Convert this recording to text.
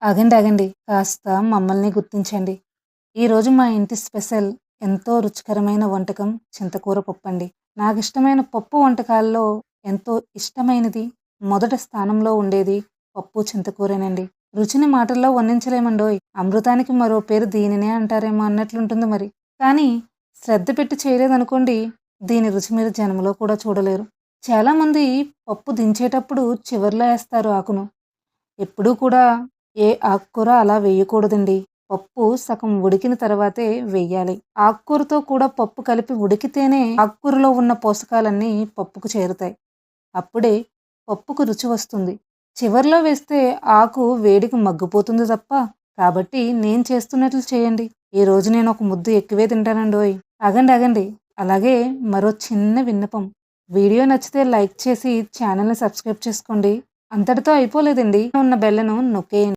ఆగండి, ఆగండి. కాస్త మమ్మల్ని గుర్తించండి. ఈరోజు మా ఇంటి స్పెషల్ ఎంతో రుచికరమైన వంటకం చింతకూర పప్పండి. నాకిష్టమైన పప్పు వంటకాల్లో ఎంతో ఇష్టమైనది, మొదటి స్థానంలో ఉండేది పప్పు చింతకూరేనండి. రుచిని మాటల్లో వర్ణించలేమండోయ్! అమృతానికి మరో పేరు దీనినే అంటారేమో అన్నట్లుంటుంది మరి. కానీ శ్రద్ధ పెట్టి చేయలేదనుకోండి, దీని రుచి మీరు జన్మలో కూడా చూడలేరు. చాలామంది పప్పు దించేటప్పుడు చివర్లో ఏస్తారు ఆకును. ఎప్పుడూ కూడా ఏ ఆకుకూర అలా వేయకూడదండి. పప్పు సగం ఉడికిన తర్వాతే వెయ్యాలి. ఆకుకూరతో కూడా పప్పు కలిపి ఉడికితేనే ఆకుకూరలో ఉన్న పోషకాలన్నీ పప్పుకు చేరుతాయి. అప్పుడే పప్పుకు రుచి వస్తుంది. చివర్లో వేస్తే ఆకు వేడికి మగ్గిపోతుంది తప్ప. కాబట్టి నేను చేస్తున్నట్లు చేయండి. ఈరోజు నేను ఒక ముద్ద ఎక్కువే తింటానండోయ్! ఆగండి, ఆగండి. అలాగే మరో చిన్న విన్నపం. వీడియో నచ్చితే లైక్ చేసి ఛానల్‌ని సబ్స్క్రైబ్ చేసుకోండి. అంతటితో అయిపోలేదండి. ఉన్న బెల్లను నొక్కేయండి.